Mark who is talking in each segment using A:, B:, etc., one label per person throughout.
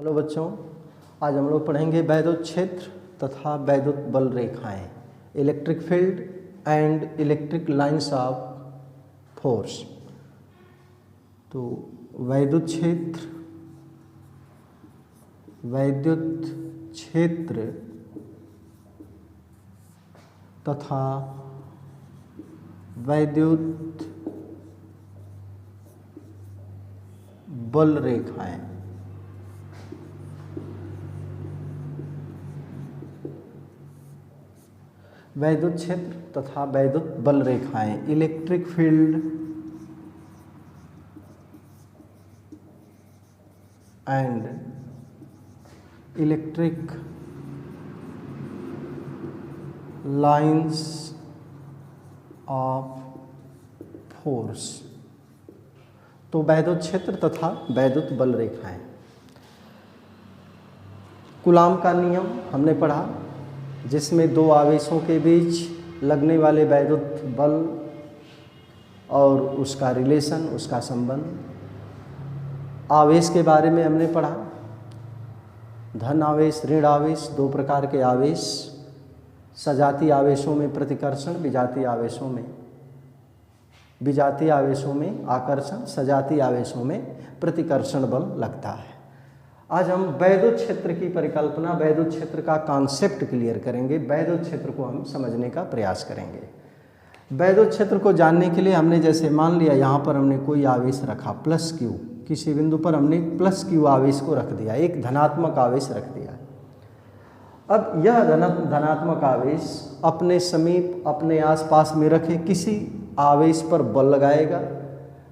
A: Hello बच्चों, आज हम लोग पढ़ेंगे वैद्युत क्षेत्र तथा वैद्युत बल रेखाएं, electric field and electric lines of force. तो वैद्युत क्षेत्र तथा वैद्युत बल रेखाएं। वैद्युत क्षेत्र तथा वैद्युत बल रेखाएं, electric field and electric lines of force. तो वैद्युत क्षेत्र तथा वैद्युत बल रेखाएं। कूलाम का नियम हमने पढ़ा, जिसमें दो आवेशों के बीच लगने वाले वैद्युत बल और उसका रिलेशन, उसका संबंध। आवेश के बारे में हमने पढ़ा, धन आवेश, ऋण आवेश, दो प्रकार के आवेश। सजातीय आवेशों में प्रतिकर्षण, विजातीय आवेशों में आकर्षण, सजातीय आवेशों में प्रतिकर्षण बल लगता है। आज हम वैद्युत क्षेत्र की परिकल्पना, वैद्युत क्षेत्र का कॉन्सेप्ट क्लियर करेंगे। वैद्युत क्षेत्र को हम समझने का प्रयास करेंगे। वैद्युत क्षेत्र को जानने के लिए हमने जैसे मान लिया यहाँ पर हमने कोई आवेश रखा प्लस क्यू, किसी बिंदु पर हमने प्लस क्यू आवेश को रख दिया, एक धनात्मक आवेश रख दिया। अब यह धनात्मक आवेश अपने समीप, अपने आसपास में रखे किसी आवेश पर बल लगाएगा।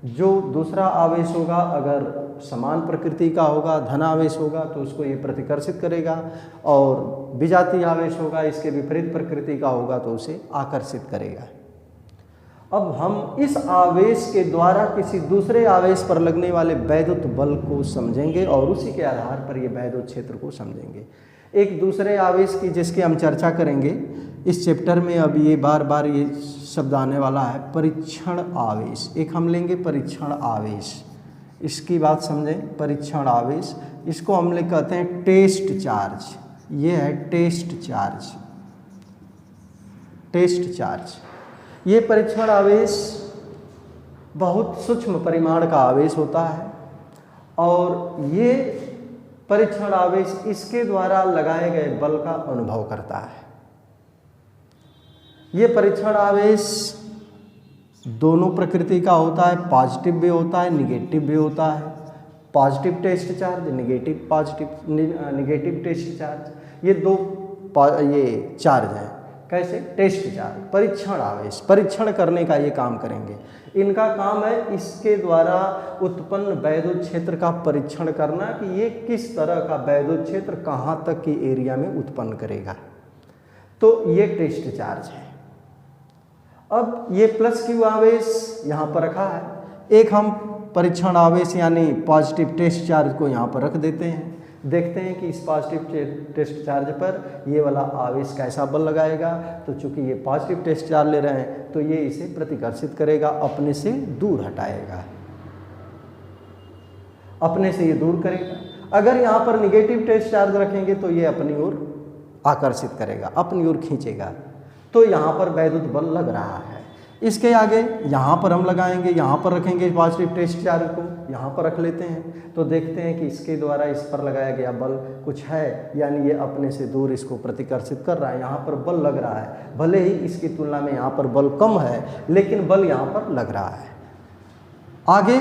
A: जो दूसरा आवेश होगा, अगर समान प्रकृति का होगा, धन आवेश होगा, तो उसको ये प्रतिकर्षित करेगा, और विजातीय आवेश होगा, इसके विपरीत प्रकृति का होगा, तो उसे आकर्षित करेगा। अब हम इस आवेश के द्वारा किसी दूसरे आवेश पर लगने वाले वैद्युत बल को समझेंगे और उसी के आधार पर ये वैद्युत क्षेत्र को समझेंगे। एक दूसरे आवेश की जिसकी हम चर्चा करेंगे इस चैप्टर में, अब ये बार बार ये शब्द आने वाला है, परीक्षण आवेश। एक हम लेंगे परीक्षण आवेश, इसकी बात समझें। परीक्षण आवेश, इसको हम लोग कहते हैं टेस्ट चार्ज। ये है टेस्ट चार्ज। ये परीक्षण आवेश बहुत सूक्ष्म परिमाण का आवेश होता है, और ये परीक्षण आवेश इसके द्वारा लगाए गए बल का अनुभव करता है। ये परीक्षण आवेश दोनों प्रकृति का होता है, पॉजिटिव भी होता है, निगेटिव भी होता है। Positive test charge, negative test charge, ये दो ये चार्ज हैं। कैसे? टेस्ट चार्ज, परीक्षण आवेश, परीक्षण करने का ये काम करेंगे। इनका काम है इसके द्वारा उत्पन्न वैद्युत क्षेत्र का परीक्षण करना कि ये किस तरह का वैद्युत क्षेत्र कहाँ तक की एरिया में उत्पन्न करेगा। तो ये टेस्ट चार्ज है। अब ये प्लस क्यू आवेश यहाँ पर रखा है, एक हम परीक्षण आवेश यानी पॉजिटिव टेस्ट चार्ज को यहाँ पर रख देते हैं। देखते हैं कि इस पॉजिटिव टेस्ट चार्ज पर ये वाला आवेश कैसा बल लगाएगा। तो चूंकि ये पॉजिटिव टेस्ट चार्ज ले रहे हैं, तो ये इसे प्रतिकर्षित करेगा, अपने से दूर हटाएगा, अपने से ये दूर करेगा। अगर यहाँ पर निगेटिव टेस्ट चार्ज रखेंगे तो ये अपनी ओर आकर्षित करेगा, अपनी ओर खींचेगा। तो यहाँ पर वैद्युत बल लग रहा है। इसके आगे यहाँ पर हम लगाएंगे, यहाँ पर रखेंगे पॉजिटिव टेस्ट चार्ज को, यहाँ पर रख लेते हैं। तो देखते हैं कि इसके द्वारा इस पर लगाया गया बल कुछ है, यानी ये अपने से दूर इसको प्रतिकर्षित कर रहा है। यहाँ पर बल लग रहा है, भले ही इसकी तुलना में यहाँ पर बल कम है, लेकिन बल यहाँ पर लग रहा है। आगे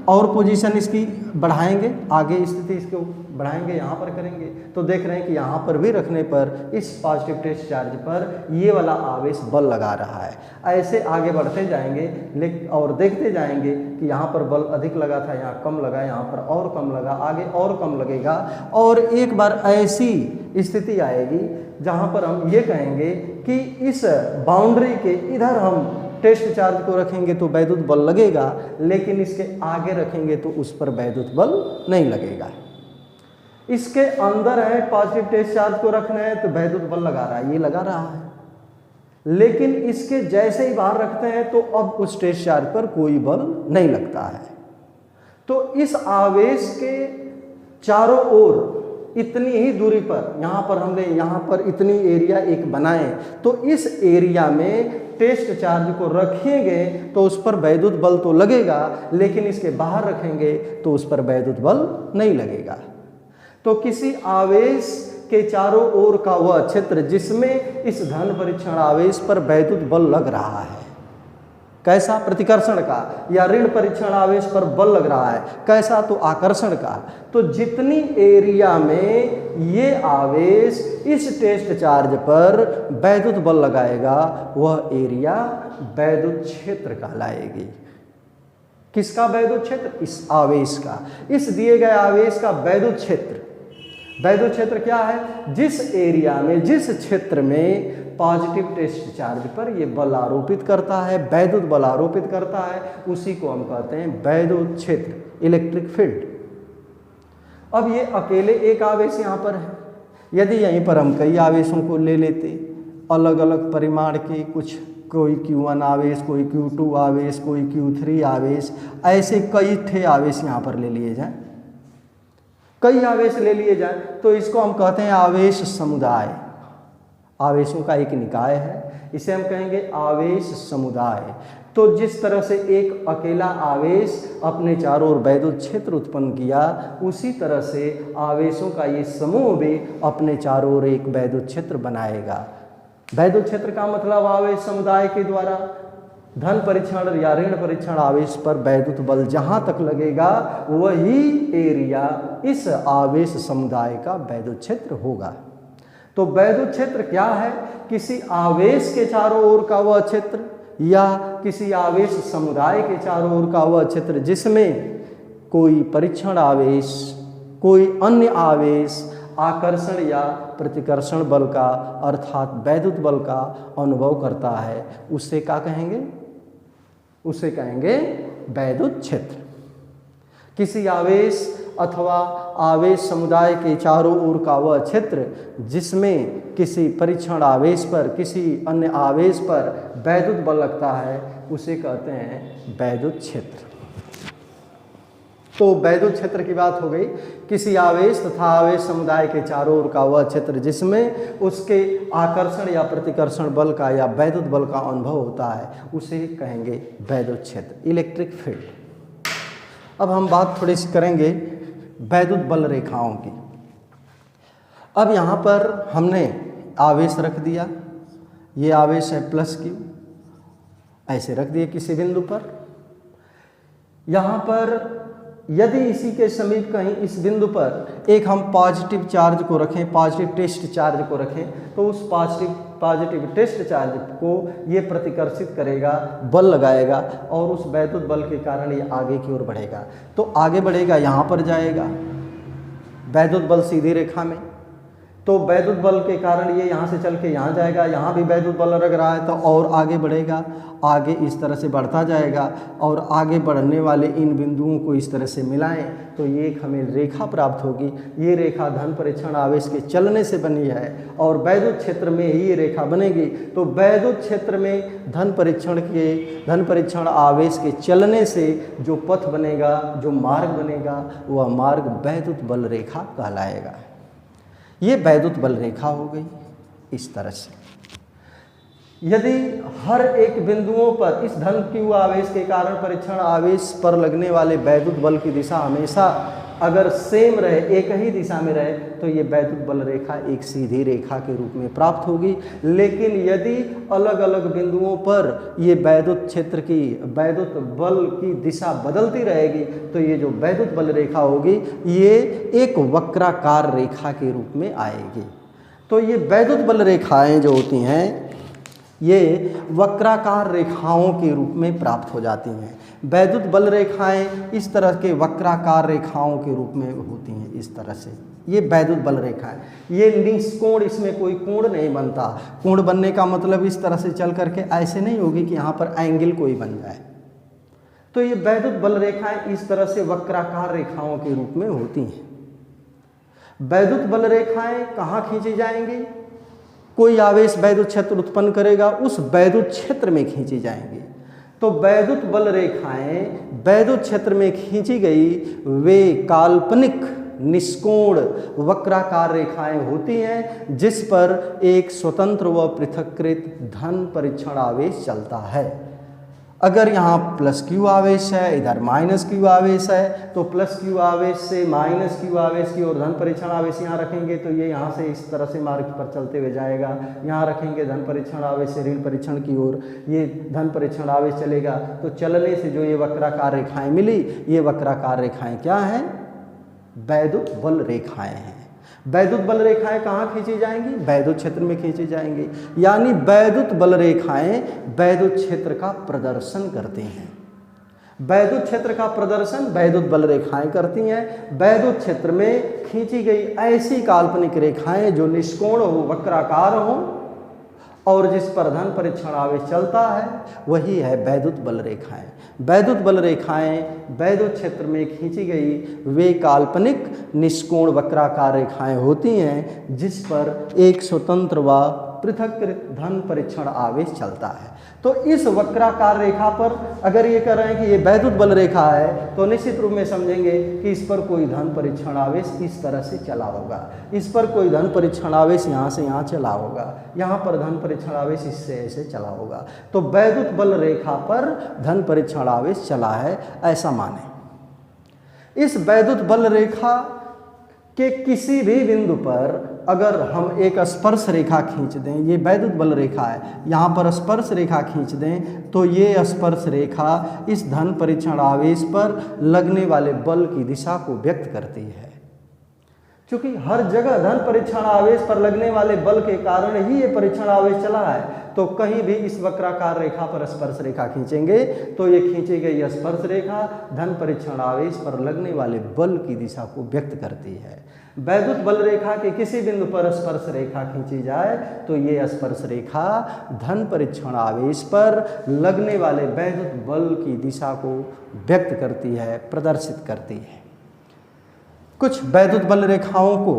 A: और पोजीशन इसकी बढ़ाएंगे, आगे स्थिति इसको बढ़ाएंगे, यहाँ पर करेंगे। तो देख रहे हैं कि यहाँ पर भी रखने पर इस पॉजिटिव टेस्ट चार्ज पर ये वाला आवेश बल लगा रहा है। ऐसे आगे बढ़ते जाएंगे, लेकिन और देखते जाएंगे कि यहाँ पर बल अधिक लगा था, यहाँ कम लगा, यहाँ पर और कम लगा, आगे और कम लगेगा। और एक बार ऐसी स्थिति आएगी जहाँ पर हम ये कहेंगे कि इस बाउंड्री के इधर हम टेस्ट चार्ज को रखेंगे तो वैद्युत बल लगेगा, लेकिन इसके आगे रखेंगे तो उस पर वैद्युत बल नहीं लगेगा। इसके अंदर है पॉजिटिव टेस्ट चार्ज को रखना है तो वैद्युत बल लगा रहा है, ये लगा रहा है। लेकिन इसके जैसे ही बाहर रखते हैं तो अब उस टेस्ट चार्ज पर कोई बल नहीं लगता है। तो इस आवेश के चारों ओर इतनी ही दूरी पर, यहाँ पर हमने यहाँ पर इतनी एरिया एक बनाए, तो इस एरिया में टेस्ट चार्ज को रखेंगे तो उस पर वैद्युत बल तो लगेगा, लेकिन इसके बाहर रखेंगे तो उस पर वैद्युत बल नहीं लगेगा। तो किसी आवेश के चारों ओर का वह क्षेत्र जिसमें इस धन परीक्षण आवेश पर वैद्युत बल लग रहा है, कैसा? प्रतिकर्षण का। या ऋण परीक्षण आवेश पर बल लग रहा है, कैसा? तो आकर्षण का। तो जितनी एरिया में ये आवेश इस टेस्ट चार्ज पर वैद्युत बल लगाएगा वह एरिया वैद्युत क्षेत्र कहलाएगी। किसका वैद्युत क्षेत्र? इस आवेश का। इस दिए गए आवेश का वैद्युत क्षेत्र, वैद्युत क्षेत्र क्या है? जिस एरिया में, जिस क्षेत्र में पॉजिटिव टेस्ट चार्ज पर ये बल आरोपित करता है, वैद्युत बल आरोपित करता है, उसी को हम कहते हैं वैद्युत क्षेत्र, इलेक्ट्रिक फील्ड। अब ये अकेले एक आवेश यहाँ पर है, यदि यहीं पर हम कई आवेशों को ले लेते, अलग अलग परिमाण के, कुछ कोई Q1 आवेश, कोई Q2 आवेश, कोई Q3 आवेश, ऐसे कई थे आवेश यहाँ पर ले लिए जाएं, कई आवेश ले लिए जाएं, तो इसको हम कहते हैं आवेश समुदाय। आवेशों का एक निकाय है, इसे हम कहेंगे आवेश समुदाय। तो जिस तरह से एक अकेला आवेश अपने चारों ओर वैद्युत क्षेत्र उत्पन्न किया, उसी तरह से आवेशों का ये समूह भी अपने चारों ओर एक वैद्युत क्षेत्र बनाएगा। वैद्युत क्षेत्र का मतलब आवेश समुदाय के द्वारा धन परीक्षण या ऋण परीक्षण आवेश पर वैद्युत बल जहाँ तक लगेगा वही एरिया इस आवेश समुदाय का वैद्युत क्षेत्र होगा। तो वैद्युत क्षेत्र क्या है? किसी आवेश के चारों ओर का वह क्षेत्र या किसी आवेश समुदाय के चारों ओर का वह क्षेत्र जिसमें कोई परीक्षण आवेश, कोई अन्य आवेश आकर्षण या प्रतिकर्षण बल का अर्थात वैद्युत बल का अनुभव करता है, उससे क्या कहेंगे? उसे कहेंगे वैद्युत क्षेत्र। किसी आवेश अथवा आवेश समुदाय के चारों ओर का वह क्षेत्र जिसमें किसी परीक्षण आवेश पर, किसी अन्य आवेश पर वैद्युत बल लगता है, उसे कहते हैं वैद्युत क्षेत्र। तो वैद्युत क्षेत्र की बात हो गई। किसी आवेश तथा आवेश समुदाय के चारों ओर का वह क्षेत्र जिसमें उसके आकर्षण या प्रतिकर्षण बल का या वैद्युत बल का अनुभव होता है, उसे कहेंगे वैद्युत क्षेत्र, इलेक्ट्रिक फील्ड। अब हम बात थोड़ी सी करेंगे वैद्युत बल रेखाओं की। अब यहाँ पर हमने आवेश रख दिया, ये आवेश है +Q, ऐसे रख दिए किसी बिंदु पर। यहाँ पर यदि इसी के समीप कहीं इस बिंदु पर एक हम पॉजिटिव चार्ज को रखें, पॉजिटिव टेस्ट चार्ज को रखें, तो उस पॉजिटिव टेस्ट चार्ज को ये प्रतिकर्षित करेगा, बल लगाएगा और उस वैद्युत बल के कारण ये आगे की ओर बढ़ेगा। तो आगे बढ़ेगा, यहाँ पर जाएगा वैद्युत बल सीधी रेखा में, तो वैद्युत बल के कारण ये यहाँ से चल के यहाँ जाएगा, यहाँ भी वैद्युत बल लग रहा है तो और आगे बढ़ेगा, आगे इस तरह से बढ़ता जाएगा और आगे बढ़ने वाले इन बिंदुओं को इस तरह से मिलाएं तो ये एक हमें रेखा प्राप्त होगी। ये रेखा धन परीक्षण आवेश के चलने से बनी है और वैद्युत क्षेत्र में ही ये रेखा बनेगी। तो वैद्युत क्षेत्र में धन परीक्षण आवेश के चलने से जो पथ बनेगा, जो मार्ग बनेगा, वह मार्ग वैद्युत बल रेखा कहलाएगा। ये वैद्युत बल रेखा हो गई इस तरह से। यदि हर एक बिंदुओं पर इस धन Q आवेश के कारण परीक्षण आवेश पर लगने वाले वैद्युत बल की दिशा हमेशा अगर सेम रहे, एक ही दिशा में रहे, तो ये वैद्युत बल रेखा एक सीधी रेखा के रूप में प्राप्त होगी। लेकिन यदि अलग अलग बिंदुओं पर ये वैद्युत क्षेत्र की, वैद्युत बल की दिशा बदलती रहेगी तो ये जो वैद्युत बल रेखा होगी ये एक वक्राकार रेखा के रूप में आएगी। तो ये वैद्युत बल रेखाएं जो होती हैं ये वक्राकार रेखाओं के रूप में प्राप्त हो जाती हैं। वैद्युत बल रेखाएं इस तरह के वक्राकार रेखाओं के रूप में होती हैं, इस तरह से ये वैद्युत बल रेखाएं। ये निष्कोण, इसमें कोई कोण नहीं बनता। कोण बनने का मतलब इस तरह से चल करके ऐसे नहीं होगी कि यहाँ पर एंगल कोई बन जाए। तो ये वैद्युत बल रेखाएं इस तरह से वक्राकार रेखाओं के रूप में होती हैं। वैद्युत बल रेखाएं कहाँ खींची जाएंगी? कोई आवेश वैद्युत क्षेत्र उत्पन्न करेगा, उस वैद्युत क्षेत्र में खींची जाएंगी। तो वैद्युत बल रेखाएं वैद्युत क्षेत्र में खींची गई वे काल्पनिक निष्कोण वक्राकार रेखाएं होती हैं जिस पर एक स्वतंत्र व पृथक्कृत धन परीक्षण आवेश चलता है। अगर यहाँ प्लस क्यू आवेश है, इधर माइनस क्यू आवेश है, तो प्लस क्यू आवेश से माइनस क्यू आवेश की ओर धन परीक्षण आवेश यहाँ रखेंगे तो ये यहाँ से इस तरह से मार्ग पर चलते हुए जाएगा। यहाँ रखेंगे धन परीक्षण आवेश से ऋण परीक्षण की ओर, ये धन परीक्षण आवेश चलेगा। तो चलने से जो ये वक्राकार रेखाएं मिली, ये वक्राकार रेखाएं क्या हैं? वैद्युत बल रेखाएं हैं। वैद्युत बल रेखाएं कहाँ खींची जाएंगी? वैद्युत क्षेत्र में खींची जाएंगी। यानी वैद्युत बल रेखाएं वैद्युत क्षेत्र का प्रदर्शन करती हैं। वैद्युत क्षेत्र का प्रदर्शन वैद्युत बल रेखाएं करती हैं। वैद्युत क्षेत्र में खींची गई ऐसी काल्पनिक रेखाएं जो निष्कोण हो, वक्राकार हो और जिस पर धन परीक्षण आवेश चलता है, वही है वैद्युत बल रेखाएं। वैद्युत बल रेखाएं वैद्युत क्षेत्र में खींची गई वे काल्पनिक निष्कोण वक्राकार रेखाएं होती हैं जिस पर एक स्वतंत्र व पृथक्कृत धन परीक्षण आवेश चलता है। तो इस वक्राकार रेखा पर अगर ये कह रहे हैं कि ये वैद्युत बल रेखा है, तो निश्चित रूप में समझेंगे कि इस पर कोई धन परीक्षण आवेश इस तरह से चला होगा, इस पर कोई धन परीक्षण आवेश यहाँ से यहाँ चला होगा, यहाँ पर धन परीक्षण आवेश इससे ऐसे चला होगा। तो वैद्युत बल रेखा पर धन परीक्षण आवेश चला है, ऐसा माने। इस वैद्युत बल रेखा के किसी भी बिंदु पर अगर हम एक स्पर्श रेखा खींच दें, ये वैद्युत बल रेखा है, यहाँ पर स्पर्श रेखा खींच दें तो ये स्पर्श रेखा इस धन परीक्षण आवेश पर लगने वाले बल की दिशा को व्यक्त करती है। क्योंकि हर जगह धन परीक्षण आवेश पर लगने वाले बल के कारण ही ये परीक्षण आवेश चला है, तो कहीं भी इस वक्राकार रेखा पर स्पर्श रेखा खींचेंगे तो ये खींची गई स्पर्श रेखा धन परीक्षण आवेश पर लगने वाले बल की दिशा को व्यक्त करती है। वैद्युत बल रेखा के किसी बिंदु पर स्पर्श रेखा खींची जाए तो ये स्पर्श रेखा धन परीक्षण आवेश पर लगने वाले वैद्युत बल की दिशा को व्यक्त करती है, प्रदर्शित करती है। कुछ वैद्युत बल रेखाओं को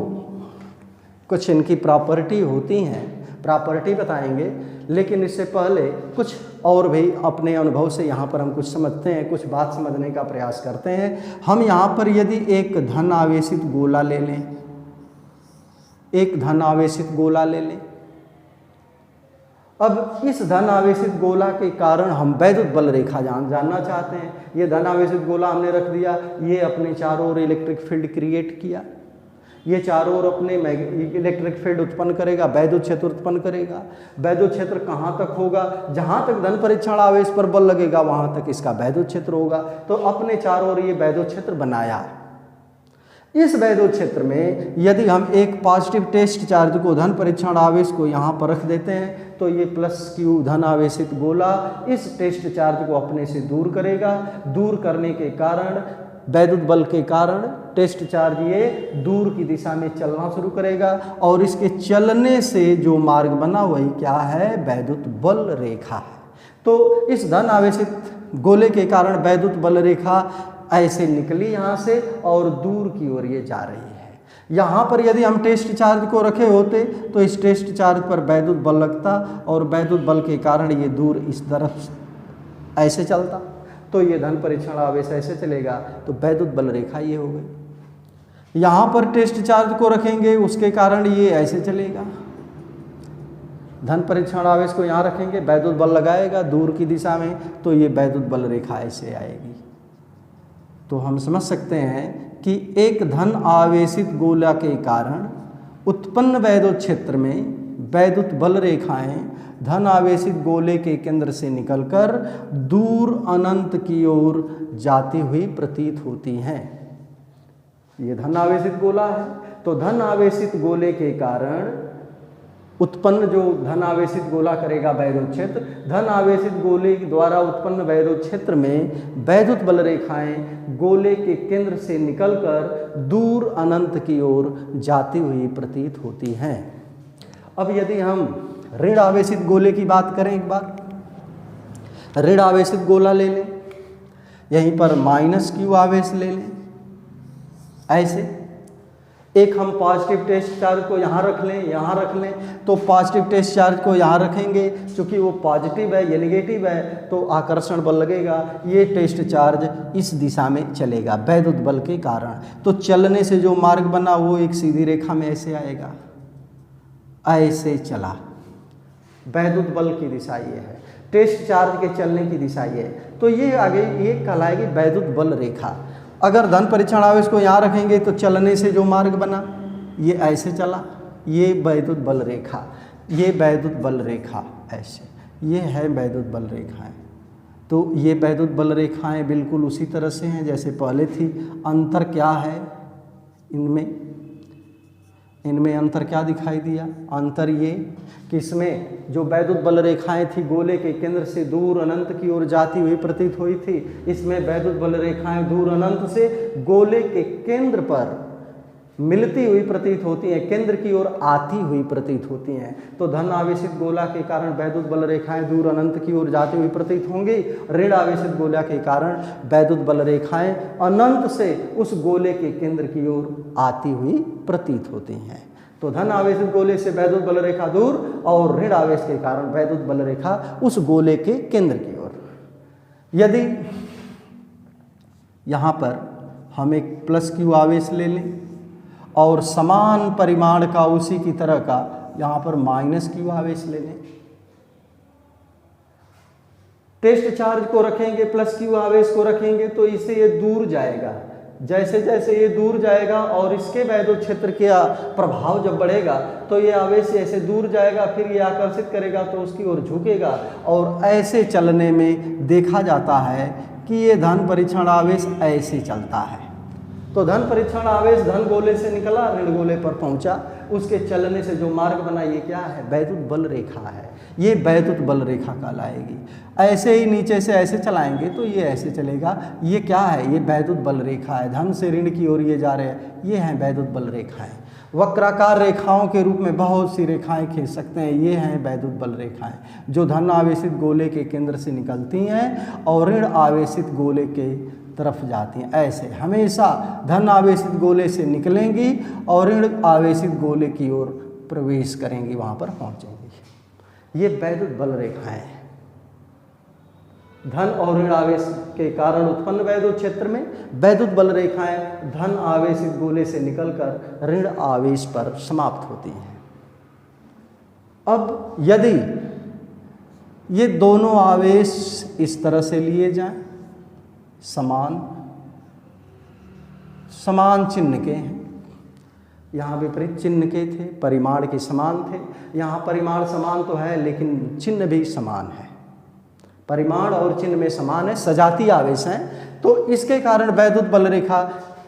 A: कुछ इनकी प्रॉपर्टी होती हैं, प्रॉपर्टी बताएंगे, लेकिन इससे पहले कुछ और भी अपने अनुभव से यहाँ पर हम कुछ समझते हैं, कुछ बात समझने का प्रयास करते हैं। हम यहाँ पर यदि एक धन आवेशित गोला ले लें, एक धन आवेशित गोला ले लें, अब इस धन आवेशित गोला के कारण हम वैद्युत बल रेखा जानना चाहते हैं। ये धन आवेशित गोला हमने रख दिया, ये अपने चारों ओर इलेक्ट्रिक फील्ड क्रिएट किया, ये चारों ओर अपने इलेक्ट्रिक फील्ड उत्पन्न करेगा, वैद्युत क्षेत्र उत्पन्न करेगा। वैद्युत क्षेत्र कहाँ तक होगा? जहाँ तक धन परीक्षण आवेश पर बल लगेगा वहाँ तक इसका वैद्युत क्षेत्र होगा। तो अपने चारों ओर ये वैद्युत क्षेत्र बनाया। इस वैद्युत क्षेत्र में यदि हम एक पॉजिटिव टेस्ट चार्ज को, धन परीक्षण आवेश को यहाँ पर रख देते हैं तो ये प्लस क्यू धन आवेशित गोला इस टेस्ट चार्ज को अपने से दूर करेगा। दूर करने के कारण, वैद्युत बल के कारण टेस्ट चार्ज ये दूर की दिशा में चलना शुरू करेगा और इसके चलने से जो मार्ग बना वही क्या है? वैद्युत बल रेखा है। तो इस धन आवेशित गोले के कारण वैद्युत बल रेखा ऐसे निकली यहाँ से और दूर की ओर ये जा रही है। यहाँ पर यदि हम टेस्ट चार्ज को रखे होते तो इस टेस्ट चार्ज पर वैद्युत बल लगता और वैद्युत बल के कारण ये दूर इस तरफ ऐसे चलता, तो ये धन परीक्षण आवेश ऐसे चलेगा, तो वैद्युत बल रेखा ये हो गई। यहाँ पर टेस्ट चार्ज को रखेंगे, उसके कारण ये ऐसे चलेगा। धन परीक्षण आवेश को यहाँ रखेंगे, वैद्युत बल लगाएगा दूर की दिशा में, तो ये वैद्युत बल रेखा ऐसे आएगी। तो हम समझ सकते हैं कि एक धन आवेशित गोला के कारण उत्पन्न वैद्युत क्षेत्र में वैद्युत बल रेखाएं धन आवेशित गोले के केंद्र से निकलकर दूर अनंत की ओर जाती हुई प्रतीत होती हैं। ये धन आवेशित गोला है, तो धन आवेशित गोले के कारण उत्पन्न जो धन आवेशित गोला करेगा वैद्युत क्षेत्र, धन आवेशित गोले द्वारा उत्पन्न वैद्युत क्षेत्र में वैद्युत बल रेखाएं गोले के केंद्र से निकलकर दूर अनंत की ओर जाती हुई प्रतीत होती हैं। अब यदि हम ऋण आवेशित गोले की बात करें, एक बार ऋण आवेशित गोला ले लें, यहीं पर माइनस क्यू आवेश ले लें, ऐसे एक हम पॉजिटिव टेस्ट चार्ज को यहाँ रख लें, यहाँ रख लें, तो पॉजिटिव टेस्ट चार्ज को यहाँ रखेंगे, चूँकि वो पॉजिटिव है, ये नेगेटिव है, तो आकर्षण बल लगेगा, ये टेस्ट चार्ज इस दिशा में चलेगा वैद्युत बल के कारण। तो चलने से जो मार्ग बना वो एक सीधी रेखा में ऐसे आएगा, ऐसे चला, वैद्युत बल की दिशा ये है, टेस्ट चार्ज के चलने की दिशा ये है। तो ये आगे ये कहलाएगी वैद्युत बल रेखा। अगर धन परीक्षण आवेश को यहाँ रखेंगे तो चलने से जो मार्ग बना ये ऐसे चला, ये वैद्युत बल रेखा, ये वैद्युत बल रेखा ऐसे, ये है वैद्युत बल रेखाएं। तो ये वैद्युत बल रेखाएं बिल्कुल उसी तरह से हैं जैसे पहले थी। अंतर क्या है इनमें अंतर क्या दिखाई दिया? अंतर ये कि इसमें जो वैद्युत बल रेखाएं थी गोले के केंद्र से दूर अनंत की ओर जाती हुई प्रतीत हुई थी, इसमें वैद्युत बल रेखाएं दूर अनंत से गोले के केंद्र पर मिलती हुई प्रतीत होती हैं, केंद्र की ओर आती हुई प्रतीत होती हैं। तो धन आवेशित गोला के कारण वैद्युत बल रेखाएं दूर अनंत की ओर जाती हुई प्रतीत होंगी, ऋण आवेशित गोला के कारण वैद्युत बल रेखाएं अनंत से उस गोले के केंद्र की ओर आती हुई प्रतीत होती हैं। तो धन आवेशित गोले से वैद्युत बल रेखा दूर और ऋण आवेश के कारण वैद्युत बल रेखा उस गोले के केंद्र की ओर। यदि यहाँ पर हम एक प्लस क्यू आवेश ले लें और समान परिमाण का उसी की तरह का यहाँ पर माइनस क्यू आवेश ले लें, टेस्ट चार्ज को रखेंगे, प्लस क्यू आवेश को रखेंगे, तो इससे ये दूर जाएगा। जैसे जैसे ये दूर जाएगा और इसके वैद्युत क्षेत्र का प्रभाव जब बढ़ेगा तो ये आवेश ऐसे दूर जाएगा, फिर ये आकर्षित करेगा तो उसकी ओर झुकेगा, और ऐसे चलने में देखा जाता है कि ये धन परीक्षण आवेश ऐसे चलता है। तो धन परीक्षण आवेश धन गोले से निकला, ऋण गोले पर पहुंचा, उसके चलने से जो मार्ग बना ये क्या है? वैद्युत बल रेखा है। ये वैद्युत बल रेखा कहलाएगी। ऐसे ही नीचे से ऐसे चलाएंगे तो ये ऐसे चलेगा। ये क्या है? ये वैद्युत बल रेखा है। धन से ऋण की ओर ये जा रहे हैं, ये हैं वैद्युत बल रेखाएं। वक्राकार रेखाओं के रूप में बहुत सी रेखाएं खींच सकते हैं। ये हैं वैद्युत बल रेखाएं जो धन आवेशित गोले के केंद्र से निकलती हैं और ऋण आवेशित गोले के तरफ जाती हैं। ऐसे हमेशा धन आवेशित गोले से निकलेंगी और ऋण आवेशित गोले की ओर प्रवेश करेंगी, वहाँ पर पहुँचेंगी। ये वैद्युत बल रेखाएं हैं। धन और ऋण आवेश के कारण उत्पन्न वैद्युत क्षेत्र में वैद्युत बल रेखाएं धन आवेशित गोले से निकलकर ऋण आवेश पर समाप्त होती हैं। अब यदि ये दोनों आवेश इस तरह से लिए जाएं, समान चिन्ह के हैं, यहाँ विपरीत चिन्ह के थे, परिमाण के समान थे। यहाँ परिमाण समान तो है लेकिन चिन्ह भी समान है, परिमाण और चिन्ह में समान है, सजातीय आवेश हैं। तो इसके कारण वैद्युत बल रेखा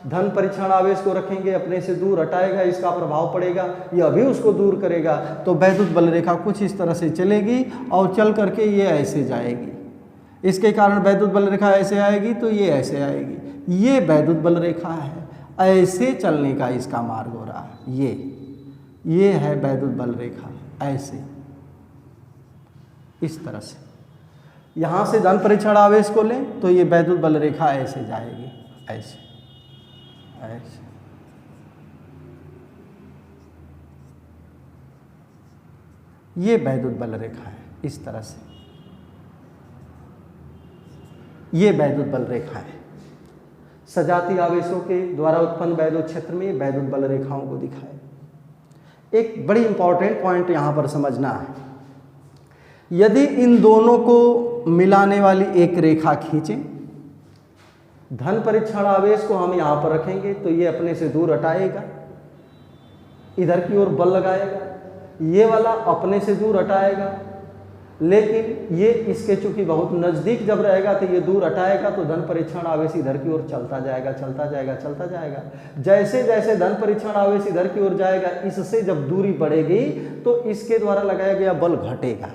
A: धन परीक्षण आवेश को रखेंगे, अपने से दूर हटाएगा, इसका प्रभाव पड़ेगा, यह भी उसको दूर करेगा। तो वैद्युत बल रेखा कुछ इस तरह से चलेगी और चल करके ये ऐसे जाएगी। इसके कारण वैद्युत बल रेखा ऐसे आएगी तो ये ऐसे आएगी। ये वैद्युत बल रेखा है, ऐसे चलने का इसका मार्ग हो रहा है। ये है वैद्युत बल रेखा, ऐसे इस तरह से। यहाँ से धन परीक्षण आवेश को लें तो ये वैद्युत बल रेखा ऐसे जाएगी, ऐसे ऐसे। ये वैद्युत बल रेखा है इस तरह से। ये वैद्युत बल रेखा है। सजातीय आवेशों के द्वारा उत्पन्न वैद्युत क्षेत्र में वैद्युत बल रेखाओं को दिखाए। एक बड़ी इंपॉर्टेंट पॉइंट यहाँ पर समझना है, यदि इन दोनों को मिलाने वाली एक रेखा खींचें, धन परीक्षण आवेश को हम यहाँ पर रखेंगे तो ये अपने से दूर हटाएगा, इधर की ओर बल लगाएगा, ये वाला अपने से दूर हटाएगा, लेकिन ये इसके चूंकि बहुत नज़दीक जब रहेगा तो ये दूर हटाएगा, तो धन परीक्षण आवेश इधर की ओर चलता जाएगा, चलता जाएगा, चलता जाएगा। जैसे जैसे धन परीक्षण आवेश इधर की ओर जाएगा, इससे जब दूरी बढ़ेगी तो इसके द्वारा लगाया गया बल घटेगा।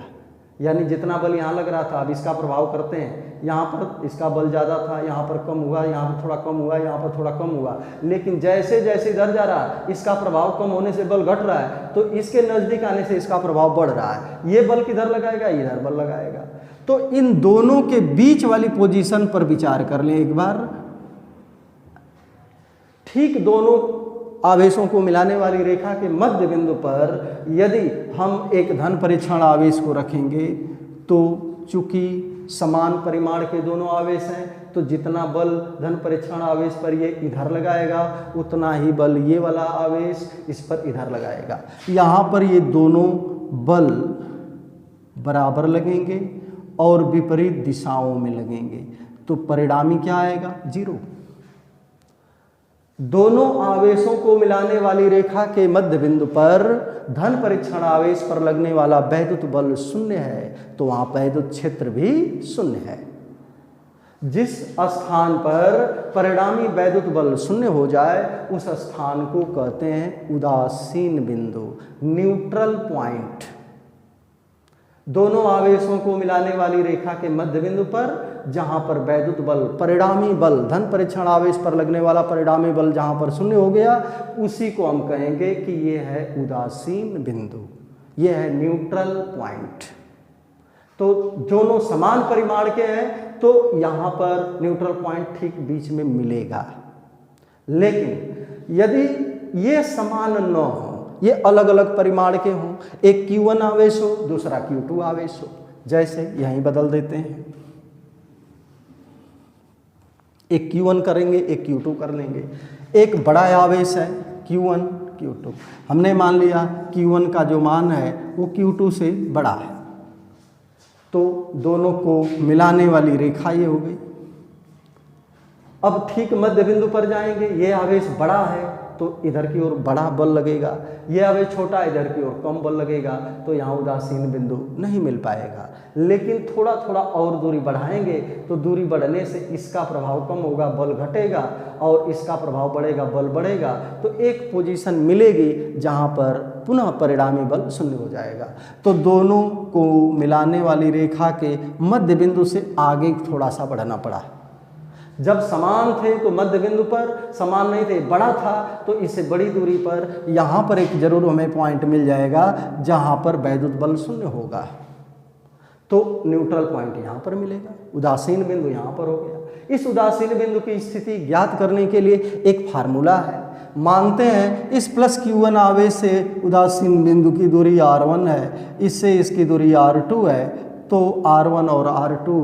A: यानी जितना बल यहाँ लग रहा था, अब इसका प्रभाव करते हैं, यहाँ पर इसका बल ज़्यादा था, यहाँ पर कम हुआ, यहाँ पर थोड़ा कम हुआ, यहाँ पर थोड़ा कम हुआ, लेकिन जैसे जैसे इधर जा रहा है इसका प्रभाव कम होने से बल घट रहा है, तो इसके नज़दीक आने से इसका प्रभाव बढ़ रहा है। ये बल किधर लगाएगा? इधर बल लगाएगा। तो इन दोनों के बीच वाली पोजीशन पर विचार कर लें एक बार। ठीक दोनों आवेशों को मिलाने वाली रेखा के मध्य बिंदु पर यदि हम एक धन परीक्षण आवेश को रखेंगे तो चूंकि समान परिमाण के दोनों आवेश हैं तो जितना बल धन परीक्षण आवेश पर ये इधर लगाएगा उतना ही बल ये वाला आवेश इस पर इधर लगाएगा। यहाँ पर ये दोनों बल बराबर लगेंगे और विपरीत दिशाओं में लगेंगे तो परिणामी क्या आएगा? 0। दोनों आवेशों को मिलाने वाली रेखा के मध्य बिंदु पर धन परीक्षण आवेश पर लगने वाला वैद्युत बल 0 है तो वहां वैद्युत क्षेत्र भी 0 है। जिस स्थान पर परिणामी वैद्युत बल 0 हो जाए उस स्थान को कहते हैं उदासीन बिंदु, न्यूट्रल पॉइंट। दोनों आवेशों को मिलाने वाली रेखा के मध्य बिंदु पर जहां पर वैद्युत बल परिणामी बल धन परीक्षण आवेश पर लगने वाला परिणामी बल जहां पर 0 हो गया उसी को हम कहेंगे कि ये है उदासीन बिंदु, ये है न्यूट्रल पॉइंट। तो दोनों समान परिमाण के हैं तो यहां पर न्यूट्रल पॉइंट ठीक बीच में मिलेगा। लेकिन यदि ये समान न हो, ये अलग अलग परिमाण के हों, एक Q1 आवेश हो दूसरा Q2 आवेश हो, जैसे यहीं बदल देते हैं, एक Q1 करेंगे एक Q2 कर लेंगे। एक बड़ा आवेश है Q1 Q2, हमने मान लिया Q1 का जो मान है वो Q2 से बड़ा है तो दोनों को मिलाने वाली रेखा ये हो गई। अब ठीक मध्य बिंदु पर जाएंगे, ये आवेश बड़ा है तो इधर की ओर बड़ा बल लगेगा, ये आवेश छोटा इधर की ओर कम बल लगेगा तो यहाँ उदासीन बिंदु नहीं मिल पाएगा। लेकिन थोड़ा थोड़ा और दूरी बढ़ाएंगे तो दूरी बढ़ने से इसका प्रभाव कम होगा, बल घटेगा, और इसका प्रभाव बढ़ेगा, बल बढ़ेगा, तो एक पोजीशन मिलेगी जहाँ पर पुनः परिणामी बल 0 हो जाएगा। तो दोनों को मिलाने वाली रेखा के मध्य बिंदु से आगे थोड़ा सा बढ़ना पड़ा। जब समान थे तो मध्य बिंदु पर, समान नहीं थे बड़ा था तो इससे बड़ी दूरी पर यहाँ पर एक जरूर हमें पॉइंट मिल जाएगा जहाँ पर वैद्युत बल 0 होगा तो न्यूट्रल पॉइंट यहाँ पर मिलेगा, उदासीन बिंदु यहाँ पर हो गया। इस उदासीन बिंदु की स्थिति ज्ञात करने के लिए एक फार्मूला है। मानते हैं इस प्लस Q1 आवेश से उदासीन बिंदु की दूरी R1 है, इससे इसकी दूरी R2 है, तो R1 और R2